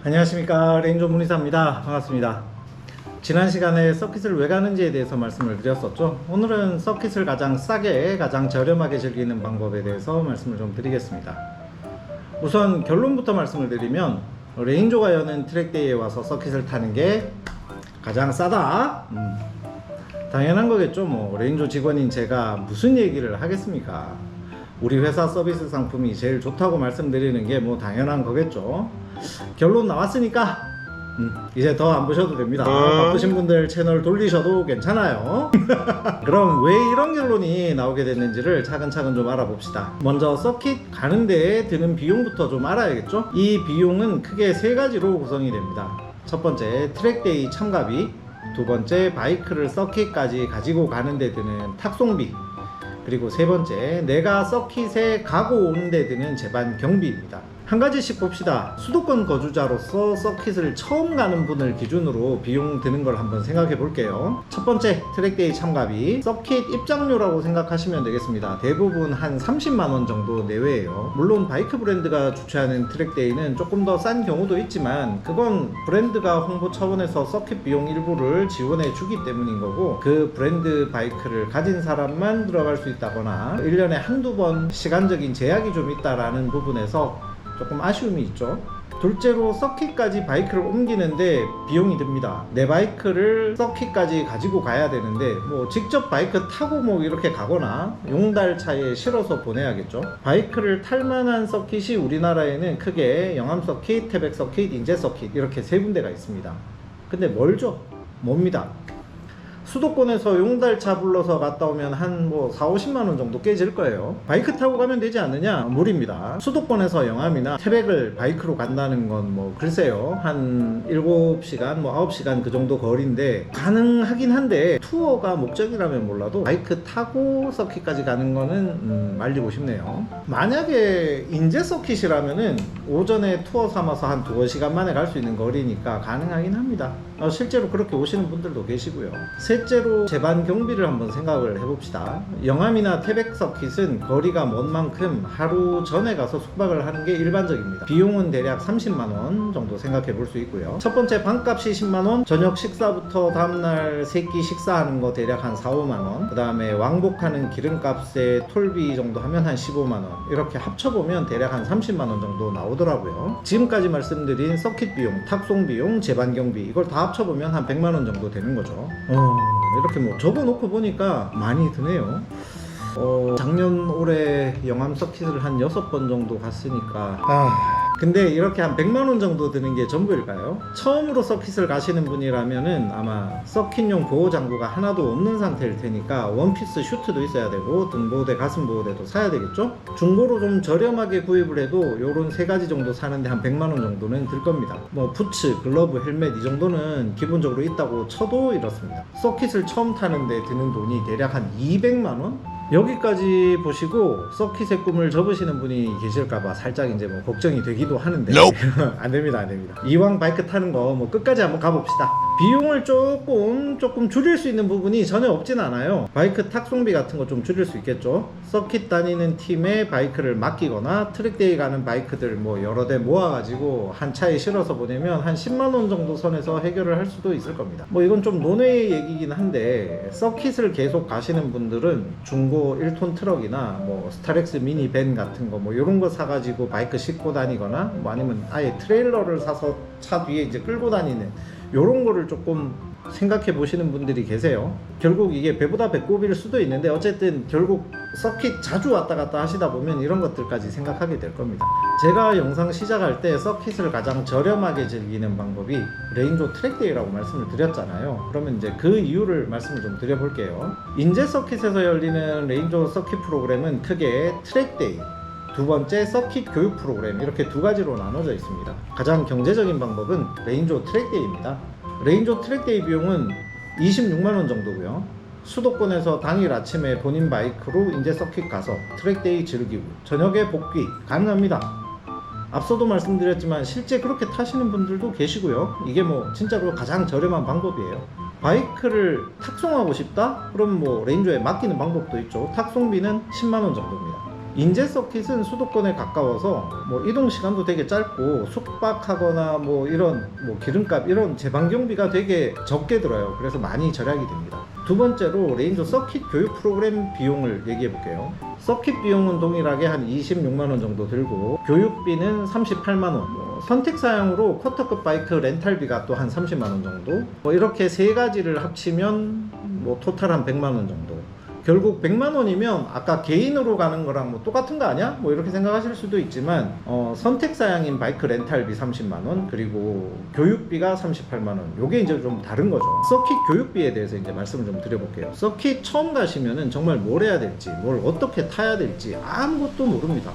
안녕하십니까, 레인저 문의사입니다. 반갑습니다. 지난 시간에 서킷을 왜 가는지에 대해서 말씀을 드렸었죠. 오늘은 서킷을 가장 싸게 가장 저렴하게 즐기는 방법에 대해서 말씀을 좀 드리겠습니다. 우선 결론부터 말씀을 드리면 레인저가 여는 트랙데이에 와서 서킷을 타는 게 가장 싸다. 당연한 거겠죠. 뭐 레인저 직원인 제가 무슨 얘기를 하겠습니까? 우리 회사 서비스 상품이 제일 좋다고 말씀드리는 게 뭐 당연한 거겠죠. 결론 나왔으니까 이제 더 안 보셔도 됩니다. 바쁘신 분들 채널 돌리셔도 괜찮아요. 그럼 왜 이런 결론이 나오게 됐는지를 차근차근 좀 알아봅시다. 먼저 서킷 가는 데에 드는 비용부터 좀 알아야겠죠. 이 비용은 크게 세 가지로 구성이 됩니다. 첫 번째, 트랙데이 참가비. 두 번째, 바이크를 서킷까지 가지고 가는 데 드는 탁송비. 그리고 세 번째, 내가 서킷에 가고 오는 데 드는 제반 경비입니다. 한 가지씩 봅시다. 수도권 거주자로서 서킷을 처음 가는 분을 기준으로 비용 드는 걸 한번 생각해 볼게요. 첫 번째, 트랙데이 참가비. 서킷 입장료라고 생각하시면 되겠습니다. 대부분 한 30만원 정도 내외예요. 물론 바이크 브랜드가 주최하는 트랙데이는 조금 더 싼 경우도 있지만 그건 브랜드가 홍보 차원에서 서킷 비용 일부를 지원해 주기 때문인 거고, 그 브랜드 바이크를 가진 사람만 들어갈 수 있다거나 1년에 한두 번 시간적인 제약이 좀 있다라는 부분에서 조금 아쉬움이 있죠. 둘째로, 서킷까지 바이크를 옮기는데 비용이 듭니다. 내 바이크를 서킷까지 가지고 가야 되는데 뭐 직접 바이크 타고 뭐 이렇게 가거나 용달차에 실어서 보내야겠죠. 바이크를 탈만한 서킷이 우리나라에는 크게 영암 서킷, 태백 서킷, 인제 서킷 이렇게 세 군데가 있습니다. 근데 멀죠? 멉니다. 수도권에서 용달차 불러서 갔다 오면 한 뭐 40~50만원 정도 깨질 거예요. 바이크 타고 가면 되지 않느냐? 무리입니다. 수도권에서 영암이나 태백을 바이크로 간다는 건 뭐 글쎄요, 한 7시간, 뭐 9시간 그 정도 거리인데 가능하긴 한데, 투어가 목적이라면 몰라도 바이크 타고 서킷까지 가는 거는 말리고 싶네요. 만약에 인제 서킷이라면은 오전에 투어 삼아서 한 2시간 만에 갈 수 있는 거리니까 가능하긴 합니다. 실제로 그렇게 오시는 분들도 계시고요. 셋째로, 제반 경비를 한번 생각을 해봅시다. 영암이나 태백 서킷은 거리가 먼 만큼 하루 전에 가서 숙박을 하는 게 일반적입니다. 비용은 대략 30만원 정도 생각해 볼 수 있고요. 첫 번째, 방값이 10만원, 저녁 식사부터 다음날 세끼 식사하는 거 대략 한 4~5만원, 그 다음에 왕복하는 기름값에 톨비 정도 하면 한 15만원, 이렇게 합쳐보면 대략 한 30만원 정도 나오더라고요. 지금까지 말씀드린 서킷 비용, 탁송 비용, 제반 경비, 이걸 다 합쳐보면 한 100만원 정도 되는 거죠. 이렇게 뭐 적어놓고 보니까 많이 드네요. 작년 올해 영암 서킷을 한 6번 정도 갔으니까 근데 이렇게 한 100만원 정도 드는 게 전부일까요? 처음으로 서킷을 가시는 분이라면은 아마 서킷용 보호장구가 하나도 없는 상태일 테니까 원피스 슈트도 있어야 되고 등보호대, 가슴보호대도 사야 되겠죠? 중고로 좀 저렴하게 구입을 해도 요런 3가지 정도 사는데 한 100만원 정도는 들 겁니다. 뭐 부츠, 글러브, 헬멧 이 정도는 기본적으로 있다고 쳐도 이렇습니다. 서킷을 처음 타는데 드는 돈이 대략 한 200만원? 여기까지 보시고 서킷의 꿈을 접으시는 분이 계실까봐 살짝 이제 뭐 걱정이 되기도 하는데 안됩니다. 이왕 바이크 타는 거 뭐 끝까지 한번 가봅시다. 비용을 조금 줄일 수 있는 부분이 전혀 없진 않아요. 바이크 탁송비 같은 거 좀 줄일 수 있겠죠. 서킷 다니는 팀에 바이크를 맡기거나 트랙데이 가는 바이크들 뭐 여러 대 모아가지고 한 차에 실어서 보내면 한 10만원 정도 선에서 해결을 할 수도 있을 겁니다. 뭐 이건 좀 논외의 얘기긴 한데, 서킷을 계속 가시는 분들은 중고 1톤 트럭이나 뭐 스타렉스 미니 밴 같은 거 뭐 이런 거 사가지고 바이크 싣고 다니거나 뭐 아니면 아예 트레일러를 사서 차 뒤에 이제 끌고 다니는 요런 거를 조금 생각해 보시는 분들이 계세요. 결국 이게 배보다 배꼽일 수도 있는데 어쨌든 결국 서킷 자주 왔다 갔다 하시다 보면 이런 것들까지 생각하게 될 겁니다. 제가 영상 시작할 때 서킷을 가장 저렴하게 즐기는 방법이 레인저 트랙데이라고 말씀을 드렸잖아요. 그러면 이제 그 이유를 말씀을 좀 드려볼게요. 인제 서킷에서 열리는 레인저 서킷 프로그램은 크게 트랙데이, 두 번째 서킷 교육 프로그램, 이렇게 2가지로 나눠져 있습니다. 가장 경제적인 방법은 레인저 트랙데이입니다. 레인저 트랙데이 비용은 26만원 정도고요. 수도권에서 당일 아침에 본인 바이크로 인제 서킷 가서 트랙데이 즐기고 저녁에 복귀 가능합니다. 앞서도 말씀드렸지만 실제 그렇게 타시는 분들도 계시고요. 이게 뭐 진짜로 가장 저렴한 방법이에요. 바이크를 탁송하고 싶다? 그럼 뭐 레인저에 맡기는 방법도 있죠. 탁송비는 10만원 정도입니다. 인제 서킷은 수도권에 가까워서 뭐 이동 시간도 되게 짧고 숙박하거나 뭐 이런 뭐 기름값 이런 제방 경비가 되게 적게 들어요. 그래서 많이 절약이 됩니다. 두 번째로 레인저 서킷 교육 프로그램 비용을 얘기해 볼게요. 서킷 비용은 동일하게 한 26만 원 정도 들고 교육비는 38만 원, 뭐 선택 사양으로 쿼터급 바이크 렌탈비가 또 한 30만 원 정도, 뭐 이렇게 세 가지를 합치면 뭐 토탈 한 100만 원 정도. 결국 100만 원이면 아까 개인으로 가는 거랑 뭐 똑같은 거 아니야? 뭐 이렇게 생각하실 수도 있지만 선택 사양인 바이크 렌탈비 30만 원, 그리고 교육비가 38만 원. 요게 이제 좀 다른 거죠. 서킷 교육비에 대해서 이제 말씀을 좀 드려볼게요. 서킷 처음 가시면은 정말 뭘 해야 될지, 뭘 어떻게 타야 될지 아무것도 모릅니다.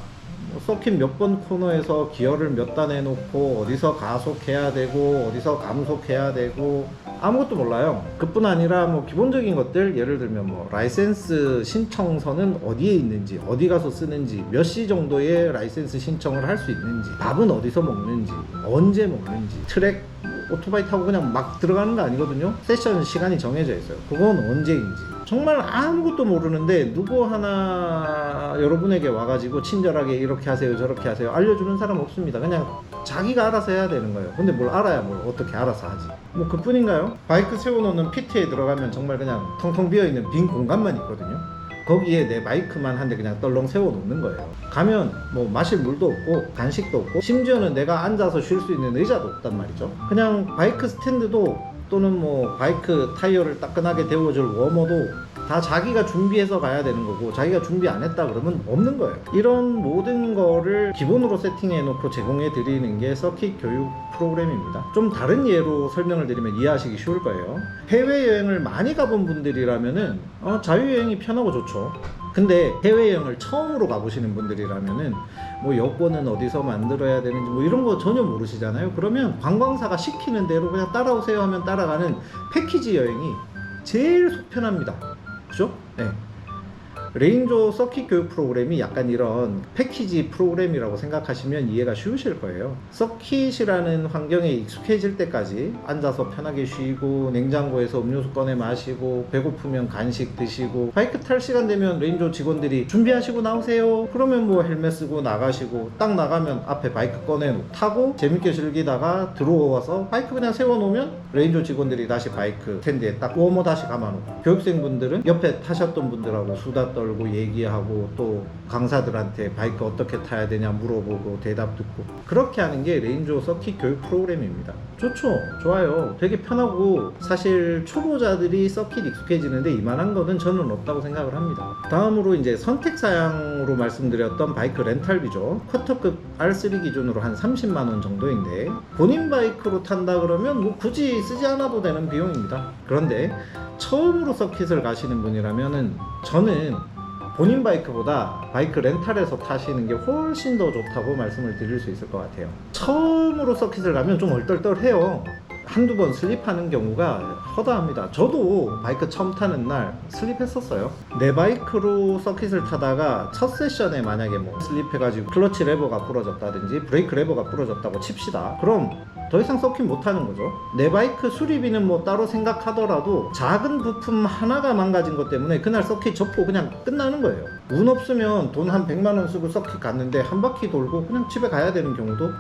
서킷 몇 번 코너에서 기어를 몇 단 해놓고 어디서 가속해야 되고 어디서 감속해야 되고 아무것도 몰라요. 그뿐 아니라 뭐 기본적인 것들, 예를 들면 뭐 라이센스 신청서는 어디에 있는지, 어디 가서 쓰는지, 몇 시 정도에 라이센스 신청을 할 수 있는지, 밥은 어디서 먹는지, 언제 먹는지, 트랙 오토바이 타고 그냥 막 들어가는 거 아니거든요. 세션 시간이 정해져 있어요. 그건 언제인지 정말 아무것도 모르는데 누구 하나 여러분에게 와가지고 친절하게 이렇게 하세요 저렇게 하세요 알려주는 사람 없습니다. 그냥 자기가 알아서 해야 되는 거예요. 근데 뭘 알아야 뭘 어떻게 알아서 하지. 뭐 그뿐인가요? 바이크 세워놓는 피트에 들어가면 정말 그냥 텅텅 비어있는 빈 공간만 있거든요. 거기에 내 바이크만 한 대 그냥 떨렁 세워놓는 거예요. 가면 뭐 마실 물도 없고 간식도 없고 심지어는 내가 앉아서 쉴 수 있는 의자도 없단 말이죠. 그냥 바이크 스탠드도 또는 뭐 바이크 타이어를 따끈하게 데워줄 워머도 다 자기가 준비해서 가야 되는 거고, 자기가 준비 안 했다 그러면 없는 거예요. 이런 모든 거를 기본으로 세팅해 놓고 제공해 드리는 게 서킷 교육 프로그램입니다. 좀 다른 예로 설명을 드리면 이해하시기 쉬울 거예요. 해외여행을 많이 가본 분들이라면은 자유여행이 편하고 좋죠. 근데 해외여행을 처음으로 가보시는 분들이라면은 뭐 여권은 어디서 만들어야 되는지 뭐 이런 거 전혀 모르시잖아요. 그러면 관광사가 시키는 대로 그냥 따라오세요 하면 따라가는 패키지 여행이 제일 속편합니다. 그죠? 네. 레인저 서킷 교육 프로그램이 약간 이런 패키지 프로그램이라고 생각하시면 이해가 쉬우실 거예요. 서킷이라는 환경에 익숙해질 때까지 앉아서 편하게 쉬고 냉장고에서 음료수 꺼내 마시고 배고프면 간식 드시고, 바이크 탈 시간 되면 레인저 직원들이 준비하시고 나오세요 그러면 뭐 헬멧 쓰고 나가시고, 딱 나가면 앞에 바이크 꺼내 타고 재밌게 즐기다가 들어와서 바이크 그냥 세워놓으면 레인저 직원들이 다시 바이크 스탠드에 딱 워머 다시 감아놓고, 교육생분들은 옆에 타셨던 분들하고 수다 떨고 얘기하고 또 강사들한테 바이크 어떻게 타야 되냐 물어보고 대답 듣고, 그렇게 하는 게 레인저 서킷 교육 프로그램입니다. 좋죠? 좋아요. 되게 편하고 사실 초보자들이 서킷 익숙해지는데 이만한 거는 저는 없다고 생각을 합니다. 다음으로 이제 선택 사양으로 말씀드렸던 바이크 렌탈비죠. 쿼터급 R3 기준으로 한 30만 원 정도인데 본인 바이크로 탄다 그러면 뭐 굳이 쓰지 않아도 되는 비용입니다. 그런데 처음으로 서킷을 가시는 분이라면은 저는 본인 바이크보다 바이크 렌탈에서 타시는 게 훨씬 더 좋다고 말씀을 드릴 수 있을 것 같아요. 처음으로 서킷을 가면 좀 얼떨떨해요. 한두 번 슬립하는 경우가 허다합니다. 저도 바이크 처음 타는 날 슬립했었어요. 내 바이크로 서킷을 타다가 첫 세션에 만약에 뭐 슬립해가지고 클러치 레버가 부러졌다든지 브레이크 레버가 부러졌다고 칩시다. 그럼 더 이상 서킷 못 하는 거죠. 내 바이크 수리비는 뭐 따로 생각하더라도 작은 부품 하나가 망가진 것 때문에 그날 서킷 접고 그냥 끝나는 거예요. 운 없으면 돈 한 100만 원 쓰고 서킷 갔는데 한 바퀴 돌고 그냥 집에 가야 되는 경우도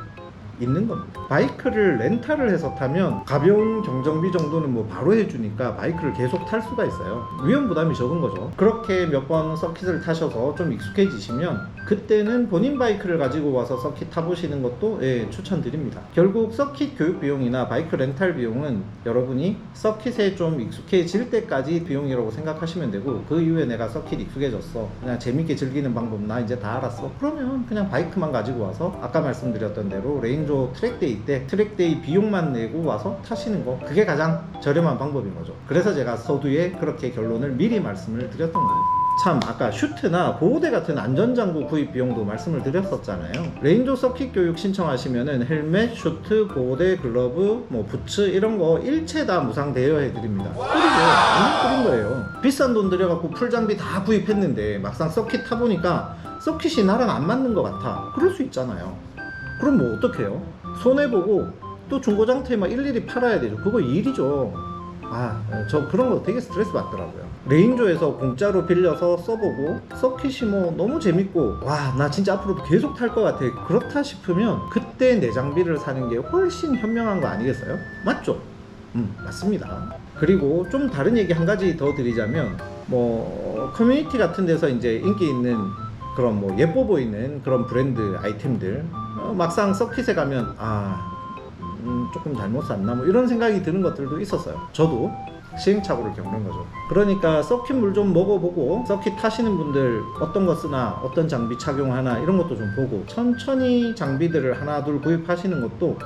있는 겁니다. 바이크를 렌탈을 해서 타면 가벼운 경정비 정도는 뭐 바로 해주니까 바이크를 계속 탈 수가 있어요. 위험 부담이 적은 거죠. 그렇게 몇 번 서킷을 타셔서 좀 익숙해지시면 그때는 본인 바이크를 가지고 와서 서킷 타보시는 것도 추천드립니다. 결국 서킷 교육 비용이나 바이크 렌탈 비용은 여러분이 서킷에 좀 익숙해질 때까지 비용이라고 생각하시면 되고, 그 이후에 내가 서킷 익숙해졌어, 그냥 재밌게 즐기는 방법 나 이제 다 알았어, 그러면 그냥 바이크만 가지고 와서 아까 말씀드렸던 대로 레인저 트랙데이 때 트랙데이 비용만 내고 와서 타시는 거, 그게 가장 저렴한 방법인 거죠. 그래서 제가 서두에 그렇게 결론을 미리 말씀을 드렸던 겁니다. 참, 아까 슈트나 보호대 같은 안전장구 구입 비용도 말씀을 드렸었잖아요. 레인저 서킷 교육 신청하시면은 헬멧, 슈트, 보호대, 글러브, 뭐 부츠 이런 거 일체 다 무상 대여해 드립니다. 뿌리죠. 완전 뿌린 거예요. 비싼 돈 들여갖고 풀장비 다 구입했는데 막상 서킷 타보니까 서킷이 나랑 안 맞는 것 같아. 그럴 수 있잖아요. 그럼 뭐 어떡해요? 손해보고 또 중고장터에 막 일일이 팔아야 되죠. 그거 일이죠. 저 그런 거 되게 스트레스 받더라고요. 레인조에서 공짜로 빌려서 써보고 서킷이 뭐 너무 재밌고 와 나 진짜 앞으로도 계속 탈 것 같아, 그렇다 싶으면 그때 내 장비를 사는 게 훨씬 현명한 거 아니겠어요? 맞죠? 맞습니다. 그리고 좀 다른 얘기 한 가지 더 드리자면 뭐 커뮤니티 같은 데서 이제 인기 있는 그런 뭐 예뻐 보이는 그런 브랜드 아이템들 막상 서킷에 가면 조금 잘못 샀나 뭐 이런 생각이 드는 것들도 있었어요. 저도 시행착오를 겪는 거죠. 그러니까 서킷 물 좀 먹어보고 서킷 타시는 분들 어떤 거 쓰나 어떤 장비 착용하나 이런 것도 좀 보고 천천히 장비들을 하나 둘 구입하시는 것도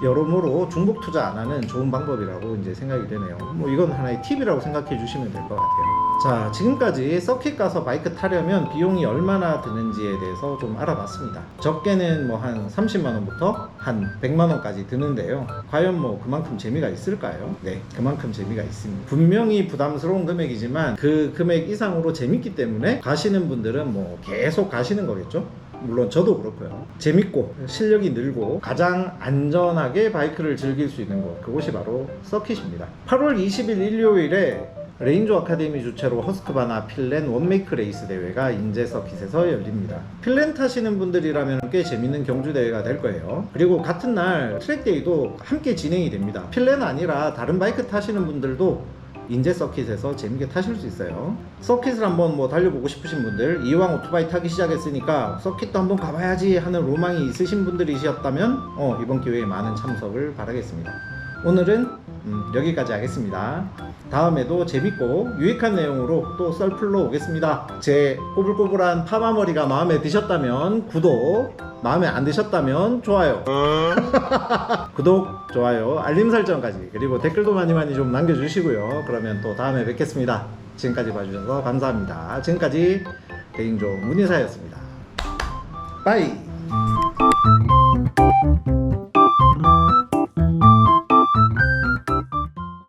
여러모로 중복 투자 안 하는 좋은 방법이라고 이제 생각이 되네요. 뭐 이건 하나의 팁이라고 생각해 주시면 될 것 같아요. 자, 지금까지 서킷 가서 바이크 타려면 비용이 얼마나 드는지에 대해서 좀 알아봤습니다. 적게는 뭐 한 30만 원부터 한 100만 원까지 드는데요. 과연 뭐 그만큼 재미가 있을까요? 네, 그만큼 재미가 있습니다. 분명히 부담스러운 금액이지만 그 금액 이상으로 재밌기 때문에 가시는 분들은 뭐 계속 가시는 거겠죠? 물론 저도 그렇고요. 재밌고 실력이 늘고 가장 안전하게 바이크를 즐길 수 있는 곳, 그곳이 바로 서킷입니다. 8월 20일 일요일에 레인조 아카데미 주최로 허스크바나 필렌 원메이크 레이스 대회가 인제 서킷에서 열립니다. 필렌 타시는 분들이라면 꽤 재밌는 경주 대회가 될 거예요. 그리고 같은 날 트랙데이도 함께 진행이 됩니다. 필렌 아니라 다른 바이크 타시는 분들도 인제 서킷에서 재밌게 타실 수 있어요. 서킷을 한번 뭐 달려보고 싶으신 분들, 이왕 오토바이 타기 시작했으니까 서킷도 한번 가봐야지 하는 로망이 있으신 분들이셨다면 이번 기회에 많은 참석을 바라겠습니다. 오늘은 여기까지 하겠습니다. 다음에도 재밌고 유익한 내용으로 또 썰풀로 오겠습니다. 제 꼬불꼬불한 파마머리가 마음에 드셨다면 구독, 마음에 안 드셨다면 좋아요. 구독, 좋아요, 알림 설정까지, 그리고 댓글도 많이 좀 남겨주시고요. 그러면 또 다음에 뵙겠습니다. 지금까지 봐주셔서 감사합니다. 지금까지 레인조 문희사였습니다. 빠이.